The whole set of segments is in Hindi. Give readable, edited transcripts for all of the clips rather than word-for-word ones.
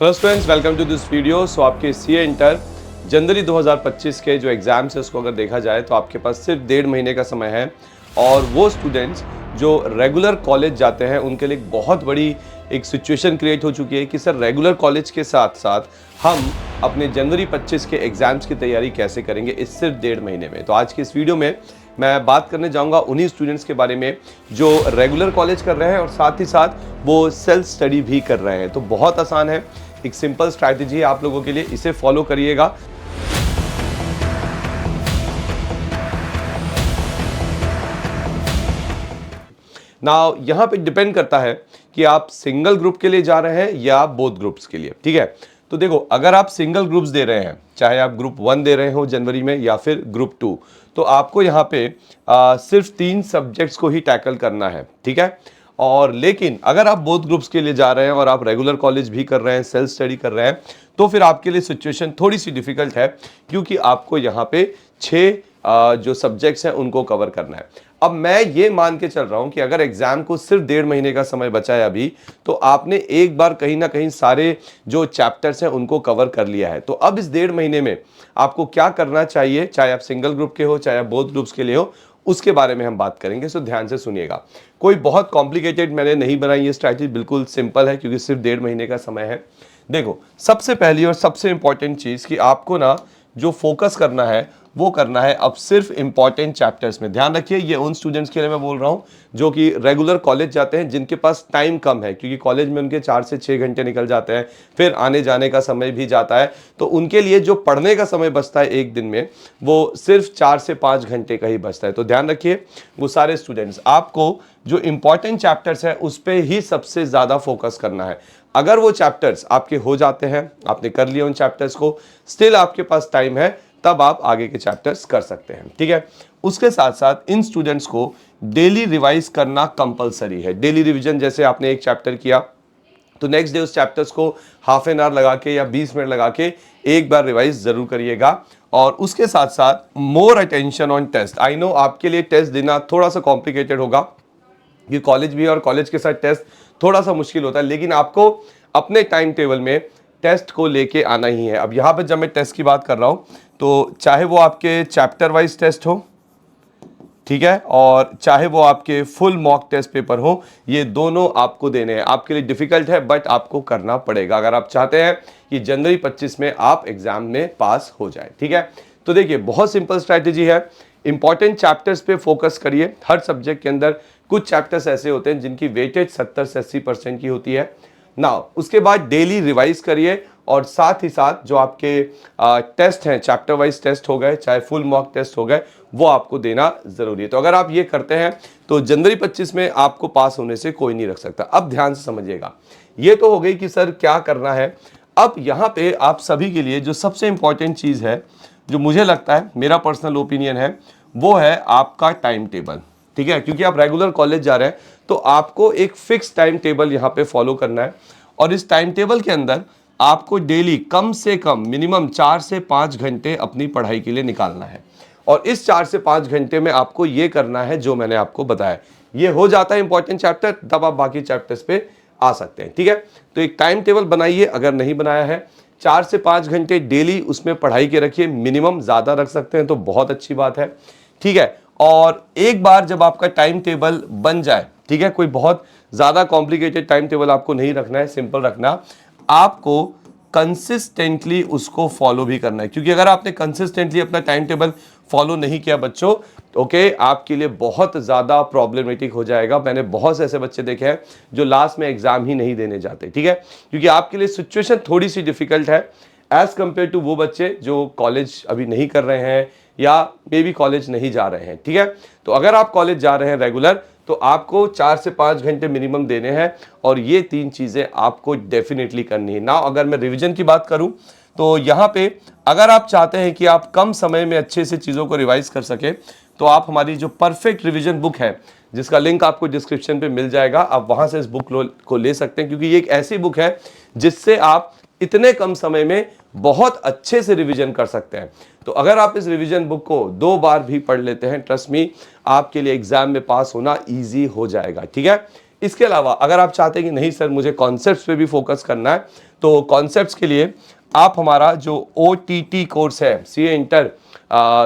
Hello students, welcome to this video. So आपके सीए इंटर जनवरी 2025 के जो एग्ज़ाम्स है उसको अगर देखा जाए तो आपके पास सिर्फ 1.5 महीने का समय है। और वो स्टूडेंट्स जो रेगुलर कॉलेज जाते हैं उनके लिए बहुत बड़ी एक सिचुएशन क्रिएट हो चुकी है कि सर रेगुलर कॉलेज के साथ साथ हम अपने जनवरी 25 के एग्ज़ाम्स की तैयारी कैसे करेंगे इस सिर्फ 1.5 महीने में। तो आज की इस वीडियो में मैं बात करने जाऊंगा उन्हीं स्टूडेंट्स के बारे में जो रेगुलर कॉलेज कर रहे हैं और साथ ही साथ वो सेल्फ स्टडी भी कर रहे हैं। तो बहुत आसान है, एक सिंपल स्ट्रैटेजी है आप लोगों के लिए, इसे फॉलो करिएगा। नाउ यहां पे डिपेंड करता है कि आप सिंगल ग्रुप के लिए जा रहे हैं या बोथ ग्रुप्स के लिए। ठीक है, तो देखो, अगर आप सिंगल ग्रुप्स दे रहे हैं, चाहे आप ग्रुप 1 दे रहे हो जनवरी में या फिर ग्रुप 2, तो आपको यहाँ पे सिर्फ 3 सब्जेक्ट्स को ही टैकल करना है। ठीक है, और लेकिन अगर आप बोथ ग्रुप्स के लिए जा रहे हैं और आप रेगुलर कॉलेज भी कर रहे हैं, सेल्फ स्टडी कर रहे हैं, तो फिर आपके लिए सिचुएशन थोड़ी सी डिफिकल्ट है, क्योंकि आपको यहाँ पे 6 जो सब्जेक्ट्स हैं उनको कवर करना है। अब मैं ये मान के चल रहा हूं कि अगर एग्जाम को सिर्फ 1.5 महीने का समय बचा है अभी, तो आपने एक बार कहीं ना कहीं सारे जो चैप्टर्स हैं उनको कवर कर लिया है। तो अब इस 1.5 महीने में आपको क्या करना चाहिए, चाहे आप सिंगल ग्रुप के हो चाहे आप बोथ ग्रुप्स के लिए हो, उसके बारे में हम बात करेंगे। सो ध्यान से सुनिएगा। कोई बहुत कॉम्प्लिकेटेड मैंने नहीं बनाई ये स्ट्रैटेजी, बिल्कुल सिंपल है क्योंकि सिर्फ 1.5 महीने का समय है। देखो, सबसे पहली और सबसे इंपॉर्टेंट चीज कि आपको ना जो फोकस करना है वो करना है अब सिर्फ इंपॉर्टेंट चैप्टर्स में। ध्यान रखिए, ये उन स्टूडेंट्स के लिए मैं बोल रहा हूं जो कि रेगुलर कॉलेज जाते हैं, जिनके पास टाइम कम है, क्योंकि कॉलेज में उनके 4 से 6 घंटे निकल जाते हैं, फिर आने जाने का समय भी जाता है। तो उनके लिए जो पढ़ने का समय बचता है एक दिन में, वो सिर्फ 4 से 5 घंटे का ही बचता है। तो ध्यान रखिए, वो सारे स्टूडेंट्स, आपको जो इंपॉर्टेंट चैप्टर्स है उस पर ही सबसे ज़्यादा फोकस करना है। अगर वो चैप्टर्स आपके हो जाते हैं, आपने कर लिए उन चैप्टर्स को, स्टिल आपके पास टाइम है, तब आप आगे के चैप्टर्स कर सकते हैं। ठीक है, उसके साथ साथ इन स्टूडेंट्स को डेली रिवाइज करना कंपलसरी है। डेली रिवीजन, जैसे आपने एक चैप्टर किया तो नेक्स्ट डे उस चैप्टर्स को हाफ एन आवर लगा के या 20 मिनट लगा के एक बार रिवाइज जरूर करिएगा। और उसके साथ साथ more attention on test. I know आपके लिए टेस्ट देना थोड़ा सा कॉम्प्लिकेटेड होगा, ये कॉलेज भी है और कॉलेज के साथ टेस्ट थोड़ा सा मुश्किल होता है, लेकिन आपको अपने टाइम टेबल में टेस्ट को लेके आना ही है। अब यहाँ पे जब मैं टेस्ट की बात कर रहा हूँ, तो चाहे वो आपके चैप्टर वाइज टेस्ट हो, ठीक है, और चाहे वो आपके फुल मॉक टेस्ट पेपर हो, ये दोनों आपको देने हैं। आपके लिए डिफिकल्ट है बट आपको करना पड़ेगा अगर आप चाहते हैं कि जनवरी 25 में आप एग्जाम में पास हो जाए। ठीक है, तो देखिए, बहुत सिंपल स्ट्रैटेजी है। इंपॉर्टेंट चैप्टर्स पे फोकस करिए। हर सब्जेक्ट के अंदर कुछ चैप्टर्स ऐसे होते हैं जिनकी वेटेज 70 से 80% की होती है ना। उसके बाद डेली रिवाइज करिए, और साथ ही साथ जो आपके टेस्ट हैं, चैप्टर वाइज टेस्ट हो गए चाहे फुल मॉक टेस्ट हो गए, वो आपको देना जरूरी है। तो अगर आप ये करते हैं तो जनवरी 25 में आपको पास होने से कोई नहीं रख सकता। अब ध्यान से समझिएगा, ये तो हो गई कि सर क्या करना है। अब यहाँ पे आप सभी के लिए जो सबसे इंपॉर्टेंट चीज़ है, जो मुझे लगता है, मेरा पर्सनल ओपिनियन है, वो है आपका टाइम टेबल। ठीक है, क्योंकि आप रेगुलर कॉलेज जा रहे हैं तो आपको एक फिक्स टाइम टेबल यहाँ पे फॉलो करना है। और इस टाइम टेबल के अंदर आपको डेली कम से कम मिनिमम 4 से 5 घंटे अपनी पढ़ाई के लिए निकालना है। और इस 4 से 5 घंटे में आपको ये करना है जो मैंने आपको बताया। ये हो जाता है इंपॉर्टेंट चैप्टर, तब आप बाकी चैप्टर्स पे आ सकते हैं। ठीक है, तो एक टाइम टेबल बनाइए, अगर नहीं बनाया है, 4 से 5 घंटे डेली उसमें पढ़ाई के रखिए। मिनिमम ज़्यादा रख सकते हैं तो बहुत अच्छी बात है। ठीक है, और एक बार जब आपका टाइम टेबल बन जाए, ठीक है, कोई बहुत ज़्यादा कॉम्प्लिकेटेड टाइम टेबल आपको नहीं रखना है, सिंपल रखना। आपको कंसिस्टेंटली उसको फॉलो भी करना है, क्योंकि अगर आपने कंसिस्टेंटली अपना टाइम टेबल फॉलो नहीं किया बच्चों, ओके, आपके लिए बहुत ज़्यादा प्रॉब्लमेटिक हो जाएगा। मैंने बहुत से ऐसे बच्चे देखे हैं जो लास्ट में एग्जाम ही नहीं देने जाते। ठीक है, क्योंकि आपके लिए सिचुएशन थोड़ी सी डिफिकल्ट है एज कंपेयर टू वो बच्चे जो कॉलेज अभी नहीं कर रहे हैं या मे बी कॉलेज नहीं जा रहे हैं। ठीक है, तो अगर आप कॉलेज जा रहे हैं रेगुलर, तो आपको 4 से 5 घंटे मिनिमम देने हैं, और ये 3 चीज़ें आपको डेफिनेटली करनी है ना। अगर मैं रिवीजन की बात करूं तो यहाँ पे अगर आप चाहते हैं कि आप कम समय में अच्छे से चीज़ों को रिवाइज कर सके, तो आप हमारी जो परफेक्ट रिवीजन बुक है, जिसका लिंक आपको डिस्क्रिप्शन पे मिल जाएगा, आप वहाँ से इस बुक को ले सकते हैं, क्योंकि ये एक ऐसी बुक है जिससे आप इतने कम समय में बहुत अच्छे से रिवीजन कर सकते हैं। तो अगर आप इस रिवीजन बुक को 2 बार भी पढ़ लेते हैं, ट्रस्ट मी, आपके लिए एग्जाम में पास होना इजी हो जाएगा। ठीक है, इसके अलावा अगर आप चाहते हैं कि नहीं सर मुझे कॉन्सेप्ट्स पे भी फोकस करना है, तो कॉन्सेप्ट्स के लिए आप हमारा जो OTT कोर्स है, CA inter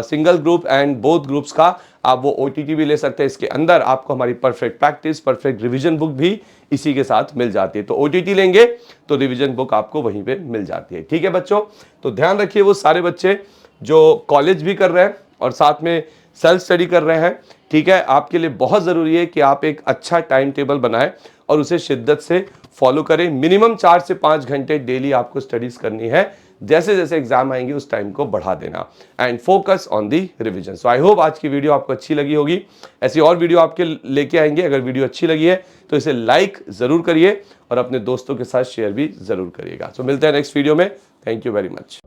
single group and both groups का, आप वो OTT भी ले सकते हैं। इसके अंदर आपको हमारी perfect practice, perfect revision book भी इसी के साथ मिल जाती है। तो OTT लेंगे तो रिवीजन बुक आपको वहीं पे मिल जाती है। ठीक है बच्चों, तो ध्यान रखिए वो सारे बच्चे जो कॉलेज भी कर रहे हैं और साथ में सेल्फ स्टडी कर रहे हैं, ठीक है, आपके लिए बहुत ज़रूरी है कि आप एक अच्छा टाइम टेबल बनाएं और उसे शिद्दत से फॉलो करें। मिनिमम 4 से 5 घंटे डेली आपको स्टडीज करनी है। जैसे जैसे एग्जाम आएंगे उस टाइम को बढ़ा देना and focus on the revision. So I hope आज की वीडियो आपको अच्छी लगी होगी। ऐसी और वीडियो आपके लेके आएंगे। अगर वीडियो अच्छी लगी है तो इसे लाइक ज़रूर करिए और अपने दोस्तों के साथ शेयर भी ज़रूर करिएगा। सो मिलते हैं नेक्स्ट वीडियो में। Thank you very much.